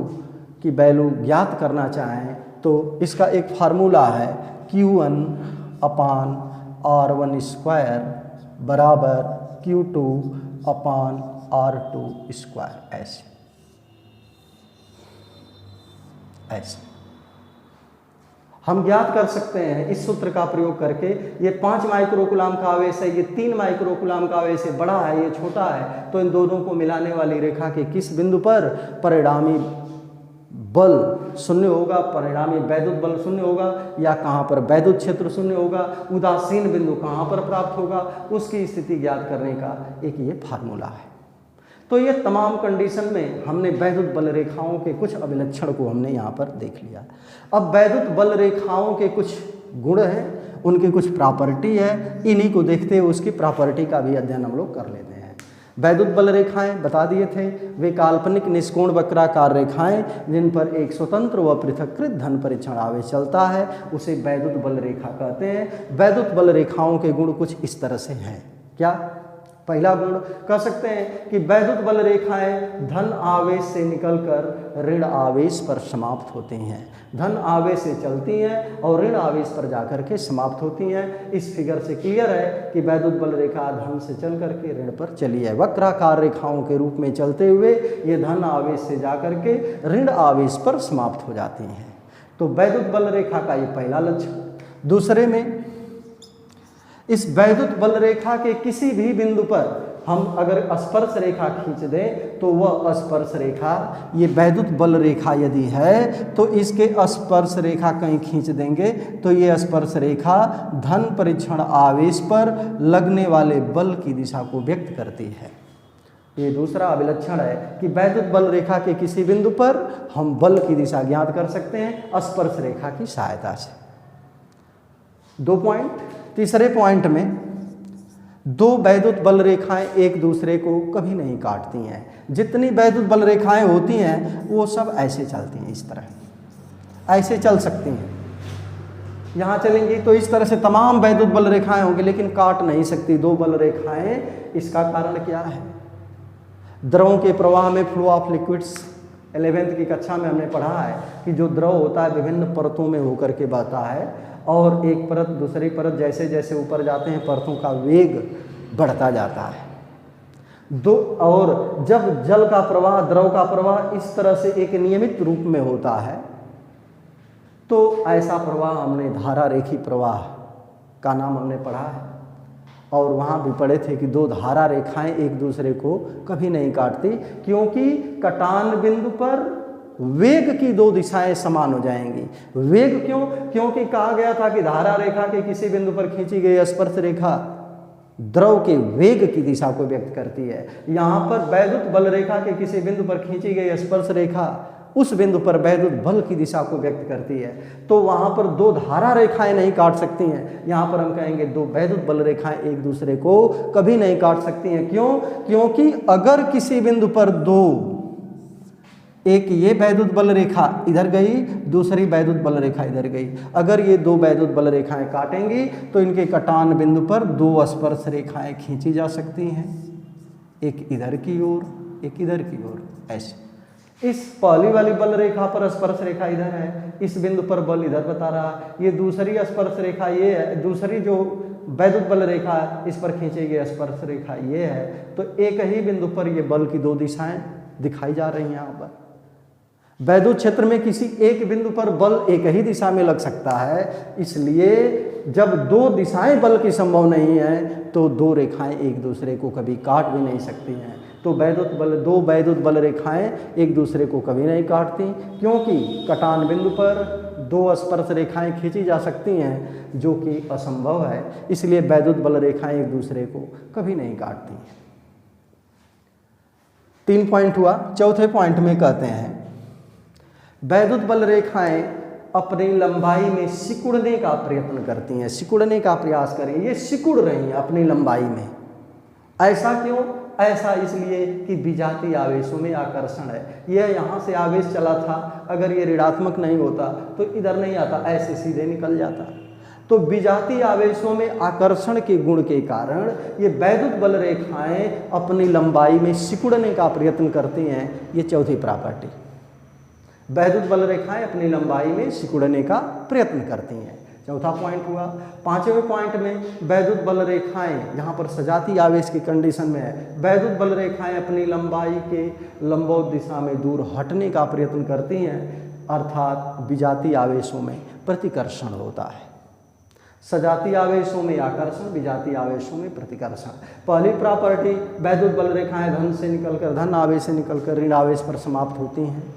A: की वैल्यू ज्ञात करना चाहें तो इसका एक फार्मूला है Q1 अपान R1 स्क्वायर बराबर Q2 अपान R2 स्क्वायर। ऐसे हम ज्ञात कर सकते हैं इस सूत्र का प्रयोग करके। ये 5 माइक्रोकूलाम का आवेश है, ये 3 माइक्रोकूलाम का आवेश है, बड़ा है ये छोटा है, तो इन दोनों को मिलाने वाली रेखा के किस बिंदु पर परिणामी बल 0 होगा, परिणामी वैद्युत बल 0 होगा, या कहाँ पर वैद्युत क्षेत्र 0 होगा, उदासीन बिंदु कहाँ पर प्राप्त होगा, उसकी स्थिति ज्ञात करने का एक ये फार्मूला है। तो ये तमाम कंडीशन में हमने वैद्युत बल रेखाओं के कुछ अभिलक्षण को हमने यहाँ पर देख लिया। अब वैद्युत बल रेखाओं के कुछ गुण हैं, उनकी कुछ प्रॉपर्टी है, इन्हीं को देखते हुए उसकी प्रॉपर्टी का भी अध्ययन हम लोग कर लेते हैं। वैद्युत बल रेखाएं बता दिए थे, वे काल्पनिक निष्कोण वक्राकार रेखाएं जिन पर एक स्वतंत्र व पृथक्कृत धन परीक्षण आवेश चलता है उसे वैद्युत बल रेखा कहते हैं। वैद्युत बल रेखाओं के गुण कुछ इस तरह से हैं। क्या? पहला गुण कह सकते हैं कि वैद्युत बल रेखाएं धन आवेश से निकलकर ऋण आवेश पर समाप्त होती हैं। धन आवेश से चलती हैं और ऋण आवेश पर जाकर के समाप्त होती हैं। इस फिगर से क्लियर है कि वैद्युत बल रेखा धन से चल करके ऋण पर चली है। वक्राकार रेखाओं के रूप में चलते हुए ये धन आवेश से जाकर के ऋण आवेश पर समाप्त हो जाती हैं। तो वैद्युत बल रेखा का ये पहला लक्षण। दूसरे में इस वैद्युत बल रेखा के किसी भी बिंदु पर हम अगर स्पर्श रेखा खींच दें तो वह स्पर्श रेखा, ये वैद्युत बल रेखा यदि है तो इसके स्पर्श रेखा कहीं खींच देंगे तो ये स्पर्श रेखा धन परीक्षण आवेश पर लगने वाले बल की दिशा को व्यक्त करती है। ये दूसरा अभिलक्षण है कि वैद्युत बल रेखा के किसी बिंदु पर हम बल की दिशा ज्ञात कर सकते हैं स्पर्श रेखा की सहायता से। 2 पॉइंट। तीसरे पॉइंट में दो वैद्युत बल रेखाएं एक दूसरे को कभी नहीं काटती हैं। जितनी वैद्युत बल रेखाएं होती हैं वो सब ऐसे चलती हैं, इस तरह ऐसे चल सकती हैं। यहाँ चलेंगी तो इस तरह से तमाम वैद्युत बल रेखाएं होंगी, लेकिन काट नहीं सकती दो बल रेखाएं। इसका कारण क्या है? द्रवों के प्रवाह में फ्लो ऑफ लिक्विड्स 11वीं की कक्षा में हमने पढ़ा है कि जो द्रव होता है विभिन्न परतों में होकर के बहता है, और एक परत दूसरी परत जैसे जैसे ऊपर जाते हैं परतों का वेग बढ़ता जाता है। और जब जल का प्रवाह, द्रव का प्रवाह इस तरह से एक नियमित रूप में होता है तो ऐसा प्रवाह हमने धारा रेखी प्रवाह का नाम हमने पढ़ा है, और वहाँ भी पढ़े थे कि दो धारा रेखाएं एक दूसरे को कभी नहीं काटती, क्योंकि कटान बिंदु पर वेग की दो दिशाएं समान हो जाएंगी। वेग क्यों? क्योंकि कहा गया था कि धारा रेखा के किसी बिंदु पर खींची गई स्पर्श रेखा द्रव के वेग की दिशा को व्यक्त करती है। यहाँ पर वैद्युत बल रेखा के किसी बिंदु पर खींची गई स्पर्श रेखा उस बिंदु पर वैद्युत बल की दिशा को व्यक्त करती है। तो वहाँ पर दो धारा रेखाएं नहीं काट सकती हैं। यहाँ पर हम कहेंगे दो वैद्युत बल रेखाएं एक दूसरे को कभी नहीं काट सकती हैं। क्यों? क्योंकि अगर किसी बिंदु पर दो, एक ये वैद्युत बल रेखा इधर गई, दूसरी वैद्युत बल रेखा इधर गई, अगर ये दो वैद्युत बल रेखाएं काटेंगी तो इनके कटान बिंदु पर दो स्पर्श रेखाएं खींची जा सकती हैं, एक इधर की ओर एक इधर की ओर। ऐसे इस पहली वाली बल रेखा पर स्पर्श रेखा इधर है, इस बिंदु पर बल इधर बता रहा है। ये दूसरी स्पर्श रेखा ये है, दूसरी जो वैद्युत बल रेखा है इस पर खींची गई स्पर्श रेखा ये है। तो एक ही बिंदु पर ये बल की दो दिशाएं दिखाई जा रही हैं। यहाँ पर वैद्युत क्षेत्र में किसी एक बिंदु पर बल एक ही दिशा में लग सकता है, इसलिए जब दो दिशाएं बल की संभव नहीं है तो दो रेखाएं एक दूसरे को कभी काट भी नहीं सकती हैं। तो दो वैद्युत बल रेखाएं एक दूसरे को कभी नहीं काटती, क्योंकि कटान बिंदु पर दो स्पर्श रेखाएं खींची जा सकती हैं जो कि असंभव है, इसलिए वैद्युत बल रेखाएं एक दूसरे को कभी नहीं काटती। 3 पॉइंट हुआ। चौथे पॉइंट में कहते हैं वैद्युत बल रेखाएं अपनी लंबाई में सिकुड़ने का प्रयत्न करती हैं, सिकुड़ने का प्रयास करें। ये सिकुड़ रही हैं अपनी लंबाई में। ऐसा क्यों? ऐसा इसलिए कि विजातीय आवेशों में आकर्षण है। यह यहाँ से आवेश चला था, अगर ये ऋणात्मक नहीं होता तो इधर नहीं आता, ऐसे सीधे निकल जाता। तो विजातीय आवेशों में आकर्षण के गुण के कारण ये वैद्युत बल रेखाएं अपनी लंबाई में सिकुड़ने का प्रयत्न करती हैं। ये चौथी प्रॉपर्टी, वैद्युत बल रेखाएं अपनी लंबाई में सिकुड़ने का प्रयत्न करती हैं। चौथा पॉइंट हुआ। पांचवें पॉइंट में वैद्युत बल रेखाएं, यहाँ पर सजातीय आवेश की कंडीशन में है, वैद्युत बल रेखाएं अपनी लंबाई के लंबवत दिशा में दूर हटने का प्रयत्न करती हैं, अर्थात विजातीय आवेशों में प्रतिकर्षण होता है। सजातीय आवेशों में आकर्षण, विजातीय आवेशों में प्रतिकर्षण। पहली प्रॉपर्टी, वैद्युत बल रेखाएं धन से निकलकर, धन आवेश से निकलकर ऋण आवेश पर समाप्त होती हैं।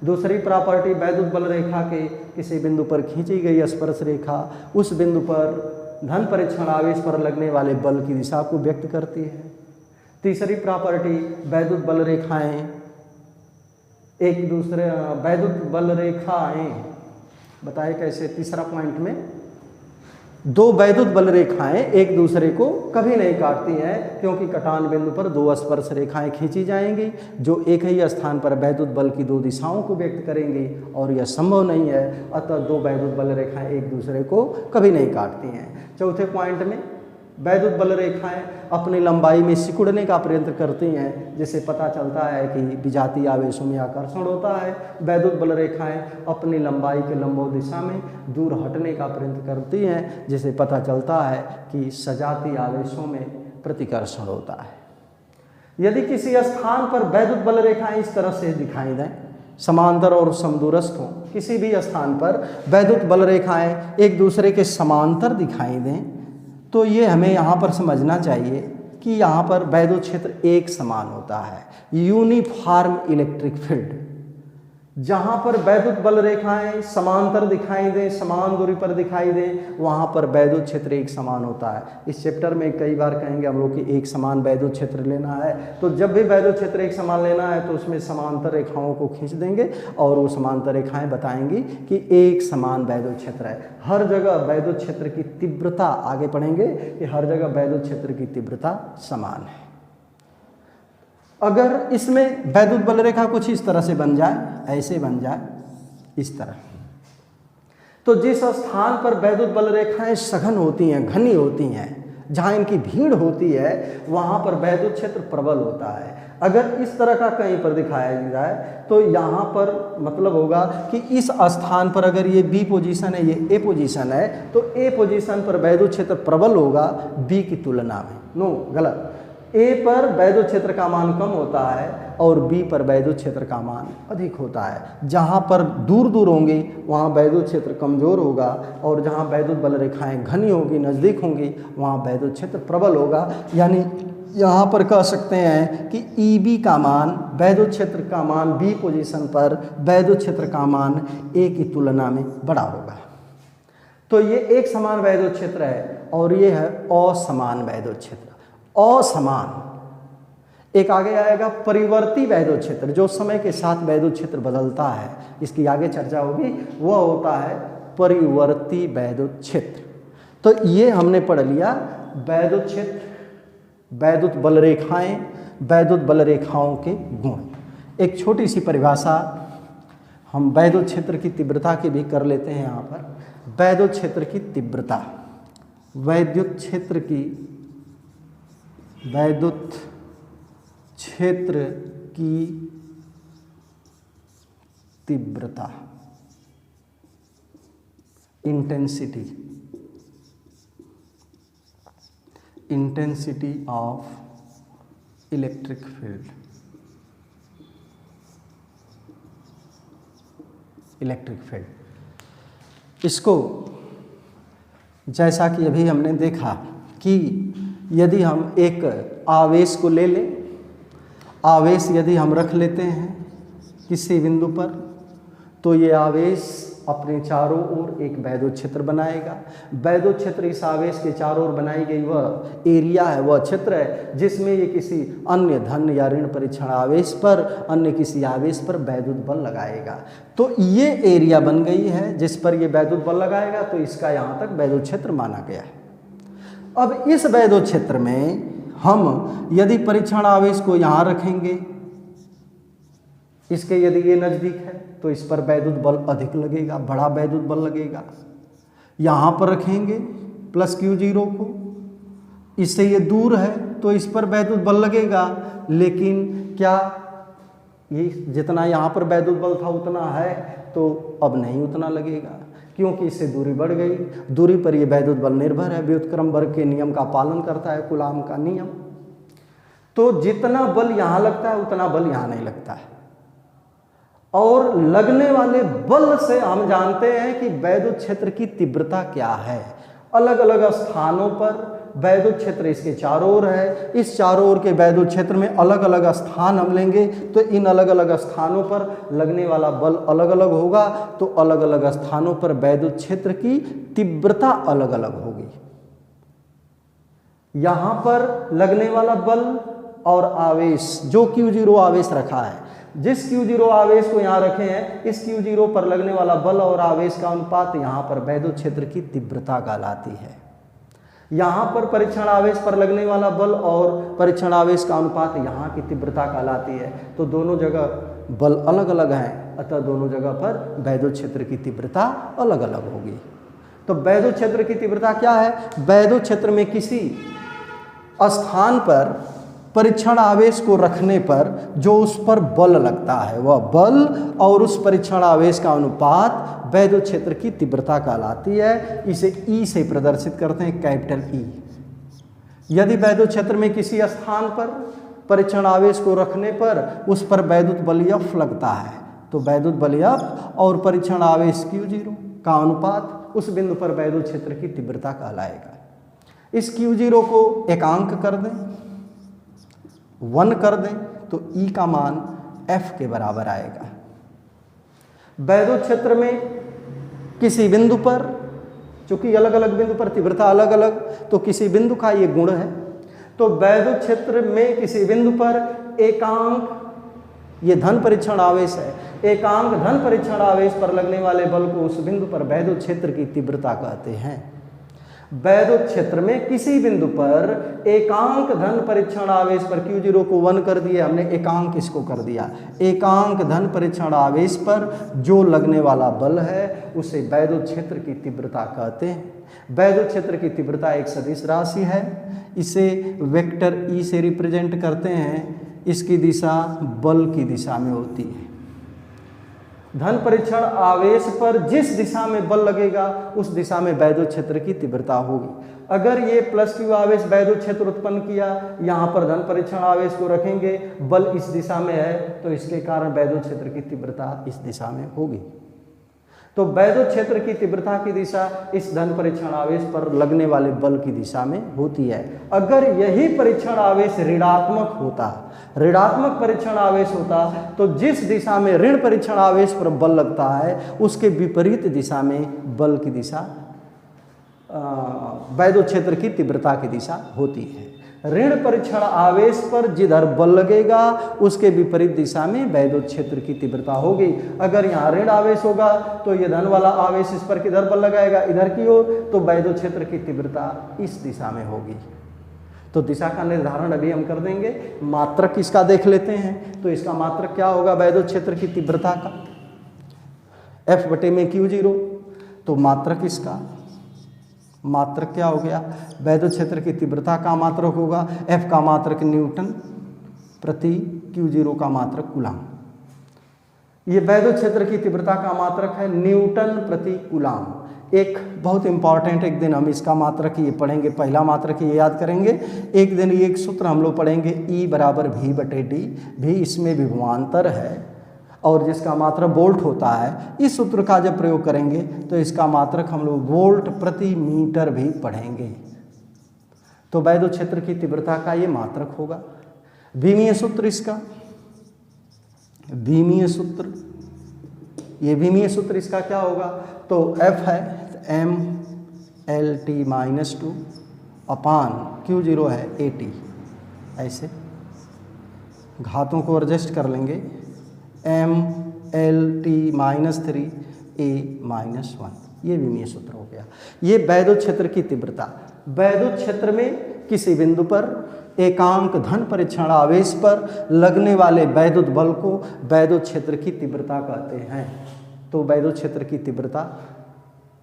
A: दूसरी प्रॉपर्टी, वैद्युत बल रेखा के किसी बिंदु पर खींची गई स्पर्श रेखा उस बिंदु पर धन परीक्षण आवेश पर लगने वाले बल की दिशा को व्यक्त करती है। तीसरी प्रॉपर्टी, वैद्युत बल रेखाएं एक दूसरे, वैद्युत बल रेखाएं बताए कैसे? तीसरा पॉइंट में दो वैद्युत बल रेखाएं एक दूसरे को कभी नहीं काटती हैं, क्योंकि कटान बिंदु पर दो स्पर्श रेखाएं खींची जाएंगी जो एक ही स्थान पर वैद्युत बल की दो दिशाओं को व्यक्त करेंगी, और यह संभव नहीं है, अतः दो वैद्युत बल रेखाएं एक दूसरे को कभी नहीं काटती हैं। चौथे पॉइंट में वैद्युत बल रेखाएं अपनी लंबाई में सिकुड़ने का प्रयत्न करती हैं, जिससे पता चलता है कि विजातीय आवेशों में आकर्षण होता है। वैद्युत बल रेखाएं अपनी लंबाई के लंबवत दिशा में दूर हटने का प्रयत्न करती हैं, जिससे पता चलता है कि सजातीय आवेशों में प्रतिकर्षण होता है। यदि किसी स्थान पर वैद्युत बल रेखाएं इस तरह से दिखाई दें, समांतर और समदूरस्थ हों, किसी भी स्थान पर वैद्युत बल रेखाएं एक दूसरे के समांतर दिखाई दें, तो ये हमें यहाँ पर समझना चाहिए कि यहाँ पर वैद्युत क्षेत्र एक समान होता है, यूनिफॉर्म इलेक्ट्रिक फील्ड। जहाँ पर वैद्युत बल रेखाएं समांतर दिखाई दें, समान दूरी पर दिखाई दें, वहाँ पर वैद्युत क्षेत्र एक समान होता है। इस चैप्टर में कई बार कहेंगे हम लोग कि एक समान वैद्युत क्षेत्र लेना है, तो जब भी वैद्युत क्षेत्र एक समान लेना है तो उसमें समांतर रेखाओं को खींच देंगे और वो समांतर रेखाएं बताएंगी कि एक समान वैद्युत क्षेत्र है। हर जगह वैद्युत क्षेत्र की तीव्रता, आगे पढ़ेंगे कि हर जगह वैद्युत क्षेत्र की तीव्रता समान है। अगर इसमें वैद्युत बल रेखा कुछ इस तरह से बन जाए, ऐसे बन जाए, इस तरह, तो जिस स्थान पर वैद्युत बल रेखाएं सघन होती हैं, घनी होती हैं, जहाँ इनकी भीड़ होती है, वहाँ पर वैद्युत क्षेत्र प्रबल होता है। अगर इस तरह का कहीं पर दिखाया जाए तो यहाँ पर मतलब होगा कि इस स्थान पर अगर ये बी पोजीशन है, ये ए पोजीशन है, तो ए पोजीशन पर वैद्युत क्षेत्र प्रबल होगा बी की तुलना में। नो, गलत। ए पर वैद्युत क्षेत्र का मान कम होता है और बी पर वैद्युत क्षेत्र का मान अधिक होता है। जहाँ पर दूर दूर होंगी वहाँ वैद्युत क्षेत्र कमज़ोर होगा और जहाँ वैद्युत बल रेखाएं घनी होंगी, नज़दीक होंगी, वहाँ वैद्युत क्षेत्र प्रबल होगा। यानी यहाँ पर कह सकते हैं कि ईबी का मान, वैद्युत क्षेत्र का मान बी पोजीशन पर वैद्युत क्षेत्र का मान ए की तुलना में बड़ा होगा। तो ये एक समान वैद्युत क्षेत्र है और ये है असमान वैद्युत क्षेत्र। असमान, एक आगे आएगा परिवर्ती वैद्युत क्षेत्र, जो समय के साथ वैद्युत क्षेत्र बदलता है, इसकी आगे चर्चा होगी, वह होता है परिवर्ती वैद्युत क्षेत्र। तो ये हमने पढ़ लिया वैद्युत क्षेत्र, वैद्युत बल रेखाएं, वैद्युत बल रेखाओं के गुण। एक छोटी सी परिभाषा हम वैद्युत क्षेत्र की तीव्रता की भी कर लेते हैं। यहाँ पर वैद्युत क्षेत्र की तीव्रता, वैद्युत क्षेत्र की तीव्रता, इंटेंसिटी ऑफ इलेक्ट्रिक फील्ड, इसको जैसा कि अभी हमने देखा कि यदि हम एक आवेश को ले लें, आवेश यदि हम रख लेते हैं किसी बिंदु पर, तो ये आवेश अपने चारों ओर एक वैद्युत क्षेत्र बनाएगा। वैद्युत क्षेत्र इस आवेश के चारों ओर बनाई गई वह एरिया है, वह क्षेत्र है जिसमें ये किसी अन्य धन या ऋण परीक्षण आवेश पर, अन्य किसी आवेश पर वैद्युत बल लगाएगा। तो ये एरिया बन गई है जिस पर ये वैद्युत बल लगाएगा, तो इसका यहाँ तक वैद्युत क्षेत्र माना गया है। अब इस वैद्युत क्षेत्र में हम यदि परीक्षण आवेश को यहाँ रखेंगे, इसके यदि ये नज़दीक है तो इस पर वैद्युत बल अधिक लगेगा, बड़ा वैद्युत बल लगेगा। यहाँ पर रखेंगे प्लस Q0 को, इससे ये दूर है तो इस पर वैद्युत बल लगेगा, लेकिन क्या ये जितना यहाँ पर वैद्युत बल था उतना है? तो अब नहीं उतना लगेगा, क्योंकि इससे दूरी बढ़ गई। दूरी पर यह वैद्युत बल निर्भर है, व्युत्क्रम वर्ग के नियम का पालन करता है, कूलाम का नियम। तो जितना बल यहाँ लगता है उतना बल यहाँ नहीं लगता है। और लगने वाले बल से हम जानते हैं कि वैद्युत क्षेत्र की तीव्रता क्या है। अलग अलग स्थानों पर वैद्युत क्षेत्र इसके चारों ओर है, इस चारों ओर के वैद्युत क्षेत्र में अलग अलग स्थान हम लेंगे, तो इन अलग अलग स्थानों पर लगने वाला बल अलग अलग होगा। तो अलग अलग स्थानों पर वैद्युत क्षेत्र की तीव्रता अलग अलग होगी। यहाँ पर लगने वाला बल और आवेश, जो Q0 आवेश रखा है, जिस Q0 आवेश को यहाँ रखे हैं, इस Q0 पर लगने वाला बल और आवेश का अनुपात यहाँ पर वैद्युत क्षेत्र की तीव्रता कहलाती है। यहाँ पर परीक्षण आवेश पर लगने वाला बल और परीक्षण आवेश का अनुपात यहाँ की तीव्रता कहलाती है। तो दोनों जगह बल अलग अलग हैं, अतः दोनों जगह पर वैद्युत क्षेत्र की तीव्रता अलग अलग होगी। तो वैद्युत क्षेत्र की तीव्रता क्या है? वैद्युत क्षेत्र में किसी स्थान पर परीक्षण आवेश को रखने पर जो उस पर बल लगता है, वह बल और उस परीक्षण आवेश का अनुपात वैद्युत क्षेत्र की तीव्रता कहलाती है। इसे E से प्रदर्शित करते हैं, कैपिटल E। यदि वैद्युत क्षेत्र में किसी स्थान पर परीक्षण आवेश को रखने पर उस पर वैद्युत बल F लगता है, तो वैद्युत बल F और परीक्षण आवेश Q0 का अनुपात उस बिंदु पर वैद्युत क्षेत्र की तीव्रता कहलाएगा। इस Q0 को एकांक कर दें, 1 कर दें, तो E का मान F के बराबर आएगा। वैद्युत क्षेत्र में किसी बिंदु पर, चूंकि अलग अलग बिंदु पर तीव्रता अलग अलग, तो किसी बिंदु का ये गुण है। तो वैद्युत क्षेत्र में किसी बिंदु पर एकांक, ये धन परीक्षण आवेश है, एकांक धन परीक्षण आवेश पर लगने वाले बल को उस बिंदु पर वैद्युत क्षेत्र की तीव्रता कहते हैं। वैद्युत क्षेत्र में किसी बिंदु पर एकांक धन परीक्षण आवेश पर Q0 को 1 कर दिया हमने, एकांक इसको कर दिया, एकांक धन परीक्षण आवेश पर जो लगने वाला बल है उसे वैद्युत क्षेत्र की तीव्रता कहते हैं। वैद्युत क्षेत्र की तीव्रता एक सदिश राशि है, इसे वेक्टर E से रिप्रेजेंट करते हैं, इसकी दिशा बल की दिशा में होती है। धन परीक्षण आवेश पर जिस दिशा में बल लगेगा उस दिशा में वैद्युत क्षेत्र की तीव्रता होगी। अगर ये प्लस Q आवेश वैद्युत क्षेत्र उत्पन्न किया, यहाँ पर धन परीक्षण आवेश को रखेंगे, बल इस दिशा में है तो इसके कारण वैद्युत क्षेत्र की तीव्रता इस दिशा में होगी। तो वैद्युत क्षेत्र की तीव्रता की दिशा इस धन परीक्षण आवेश पर लगने वाले बल की दिशा में होती है। अगर यही परीक्षण आवेश ऋणात्मक होता, ऋणात्मक परीक्षण आवेश होता, तो जिस दिशा में ऋण परीक्षण आवेश पर बल लगता है उसके विपरीत दिशा में बल की दिशा वैद्युत क्षेत्र की तीव्रता की दिशा होती है। ऋण परीक्षण आवेश पर जिधर बल लगेगा उसके विपरीत दिशा में वैद्युत क्षेत्र की तीव्रता होगी। अगर यहाँ ऋण आवेश होगा तो ये धन वाला आवेश इस पर किधर बल लगाएगा, इधर की ओर, तो वैद्युत क्षेत्र की तीव्रता इस दिशा में होगी। तो दिशा का निर्धारण अभी हम कर देंगे। मात्रक इसका देख लेते हैं, तो इसका मात्रक क्या होगा वैद्युत क्षेत्र की तीव्रता का, F बटे में Q0। तो मात्रक इसका मात्रक क्या हो गया, वैद्युत क्षेत्र की तीव्रता का मात्रक होगा F का मात्रक न्यूटन प्रति Q0 का मात्रक कूलाम। ये वैद्युत क्षेत्र की तीव्रता का मात्रक है न्यूटन प्रति कूलाम। एक बहुत इंपॉर्टेंट, एक दिन हम इसका मात्रक ये पढ़ेंगे, पहला मात्रक ये याद करेंगे। एक दिन ये एक सूत्र हम लोग पढ़ेंगे E बराबर V बटे डी, भी इसमें विभवांतर है और जिसका मात्रक वोल्ट होता है। इस सूत्र का जब प्रयोग करेंगे तो इसका मात्रक हम लोग वोल्ट प्रति मीटर भी पढ़ेंगे। तो वैद्युत क्षेत्र की तीव्रता का ये मात्रक होगा। विमीय सूत्र इसका, विमीय सूत्र, ये विमीय सूत्र इसका क्या होगा, तो F है mLT-2 अपान Q0 है AT। ऐसे घातों को एडजस्ट कर लेंगे, mLT-3 A-1, ये विमीय सूत्र हो गया। ये वैद्युत क्षेत्र की तीव्रता। वैद्युत क्षेत्र में किसी बिंदु पर एकांक धन परीक्षण आवेश पर लगने वाले वैद्युत बल को वैद्युत क्षेत्र की तीव्रता कहते हैं। तो वैद्युत क्षेत्र की तीव्रता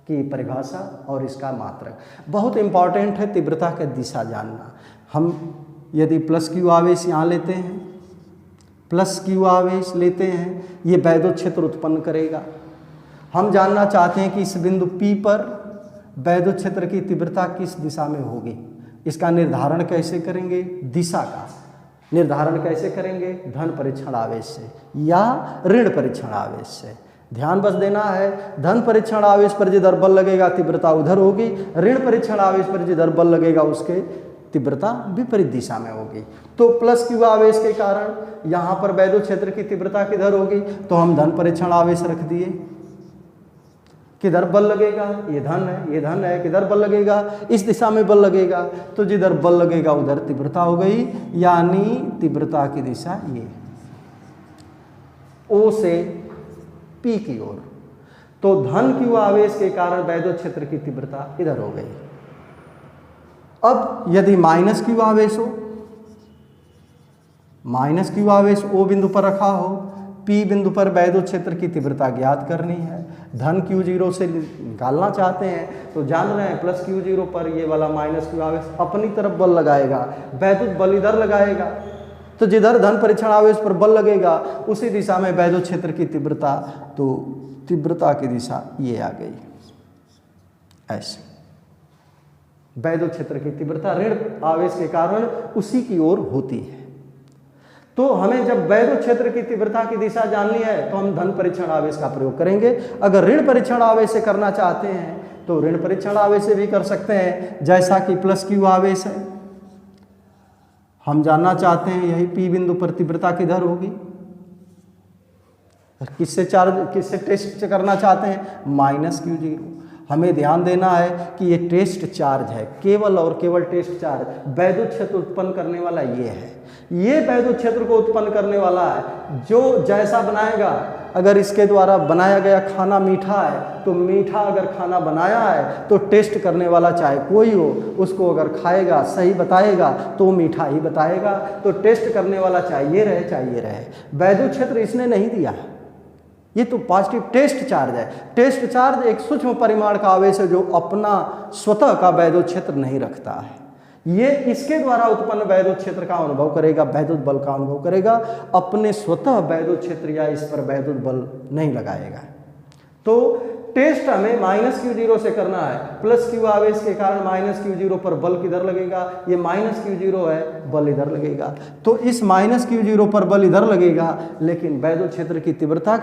A: की परिभाषा और इसका मात्रक बहुत इंपॉर्टेंट है। तीव्रता की दिशा जानना। हम यदि प्लस Q आवेश यहाँ लेते हैं, प्लस Q आवेश लेते हैं, ये वैद्युत क्षेत्र उत्पन्न करेगा। हम जानना चाहते हैं कि इस बिंदु P पर वैद्युत क्षेत्र की तीव्रता किस दिशा में होगी। इसका निर्धारण कैसे करेंगे, दिशा का निर्धारण कैसे करेंगे, धन परीक्षण आवेश से या ऋण परीक्षण आवेश से। ध्यान बस देना है, धन परीक्षण आवेश पर जिधर बल लगेगा तीव्रता उधर होगी, ऋण परीक्षण आवेश पर जिधर बल लगेगा उसके तीव्रता विपरीत दिशा में होगी। तो प्लस Q आवेश के कारण यहाँ पर वैद्युत क्षेत्र की तीव्रता किधर होगी, तो हम धन परीक्षण आवेश रख दिए। किधर बल लगेगा, ये धन है, ये धन है, किधर बल लगेगा, इस दिशा में बल लगेगा, तो जिधर बल लगेगा उधर तीव्रता हो गई, यानी तीव्रता की दिशा ये O से P की ओर। तो धन Q आवेश के कारण वैद्युत क्षेत्र की तीव्रता इधर हो गई। अब यदि माइनस Q आवेश हो, माइनस Q आवेश O बिंदु पर रखा हो, P बिंदु पर वैद्युत क्षेत्र की तीव्रता ज्ञात करनी है, धन Q0 से निकालना चाहते हैं, तो जान रहे हैं प्लस Q0 पर ये वाला माइनस Q आवेश अपनी तरफ बल लगाएगा, वैद्युत बल इधर लगाएगा। तो जिधर धन परीक्षण आवेश पर बल लगेगा उसी दिशा में वैद्युत क्षेत्र की तीव्रता, तो तीव्रता की दिशा ये आ गई। ऐसे वैद्युत क्षेत्र की तीव्रता ऋण आवेश के कारण उसी की ओर होती है। तो हमें जब वैद्युत क्षेत्र की तीव्रता की दिशा जाननी है तो हम धन परीक्षण आवेश का प्रयोग करेंगे। अगर ऋण परीक्षण आवेश से करना चाहते हैं तो ऋण परीक्षण आवेश से भी कर सकते हैं, जैसा कि प्लस Q आवेश है। हम जानना चाहते हैं यही P बिंदु पर तीव्रता किधर होगी, किससे टेस्ट करना चाहते हैं, माइनस Q0। हमें ध्यान देना है कि ये टेस्ट चार्ज है, केवल और केवल टेस्ट चार्ज। वैद्युत क्षेत्र उत्पन्न करने वाला ये है, ये वैद्युत क्षेत्र को उत्पन्न करने वाला है। जो जैसा बनाएगा अगर इसके द्वारा बनाया गया खाना मीठा है तो मीठा अगर खाना बनाया है तो टेस्ट करने वाला चाहे कोई हो उसको अगर खाएगा सही बताएगा तो मीठा ही बताएगा। तो टेस्ट करने वाला चाहिए रहे। वैद्युत क्षेत्र इसने नहीं दिया, ये तो पॉजिटिव टेस्ट चार्ज है। टेस्ट चार्ज एक सूक्ष्म परिमाण का आवेश है जो अपना स्वतः का वैद्युत क्षेत्र नहीं रखता है। ये इसके द्वारा उत्पन्न वैद्युत क्षेत्र का अनुभव करेगा, वैद्युत बल का अनुभव करेगा, अपने स्वतः वैद्युत क्षेत्र या इस पर वैद्युत बल नहीं लगाएगा। तो टेस्ट हमें -Q0 से करना है। +Q आवेश के कारण -Q0 पर बल किधर लगेगा, ये -Q0 है, बल इधर लगेगा। तो इस -Q0 पर बल इधर लगेगा, लेकिन वैद्युत क्षेत्र की तीव्रता,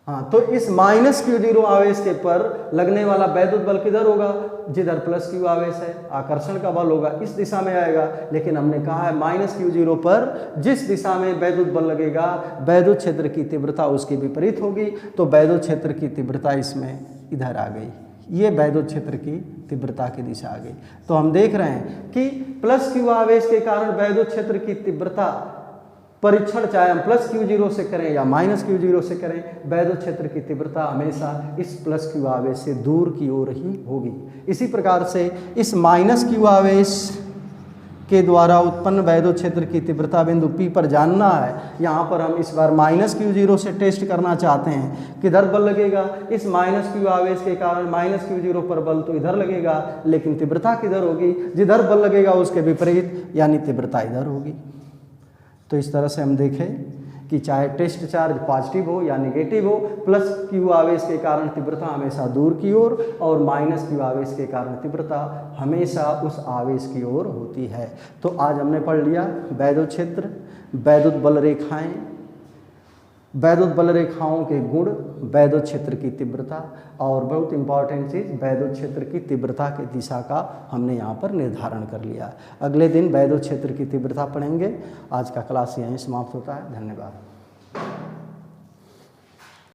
A: हाँ, तो इस -Q0 आवेश के पर लगने वाला वैद्युत बल किधर होगा, जिधर +Q आवेश है, आकर्षण का बल होगा, इस दिशा में आएगा। लेकिन हमने कहा है -Q0 पर जिस दिशा में वैद्युत बल लगेगा वैद्युत क्षेत्र की तीव्रता उसके विपरीत होगी। तो वैद्युत क्षेत्र की तीव्रता इसमें इधर आ गई, ये वैद्युत क्षेत्र की तीव्रता की दिशा आ गई। तो हम देख रहे हैं कि +Q आवेश के कारण वैद्युत क्षेत्र की तीव्रता परीक्षण चाहे हम +Q0 से करें या -Q0 से करें, वैद्युत क्षेत्र की तीव्रता हमेशा इस +Q आवेश से दूर की ओर ही होगी। इसी प्रकार से इस -Q आवेश के द्वारा उत्पन्न वैद्युत क्षेत्र की तीव्रता बिंदु P पर जानना है। यहाँ पर हम इस बार -Q0 से टेस्ट करना चाहते हैं, किधर बल लगेगा, इस -Q आवेश के कारण -Q0 पर बल तो इधर लगेगा, लेकिन तीव्रता किधर होगी, जिधर बल लगेगा उसके विपरीत, यानी तीव्रता इधर होगी। तो इस तरह से हम देखें कि चाहे टेस्ट चार्ज पॉजिटिव हो या नेगेटिव हो, +Q आवेश के कारण तीव्रता हमेशा दूर की ओर और -Q आवेश के कारण तीव्रता हमेशा उस आवेश की ओर होती है। तो आज हमने पढ़ लिया वैद्युत क्षेत्र, वैद्युत बल रेखाएं, वैद्युत बल रेखाओं के गुण, वैद्युत क्षेत्र की तीव्रता और बहुत इंपॉर्टेंट चीज़ वैद्युत क्षेत्र की तीव्रता की दिशा का हमने यहाँ पर निर्धारण कर लिया। अगले दिन वैद्युत क्षेत्र की तीव्रता पढ़ेंगे। आज का क्लास यहीं समाप्त होता है। धन्यवाद।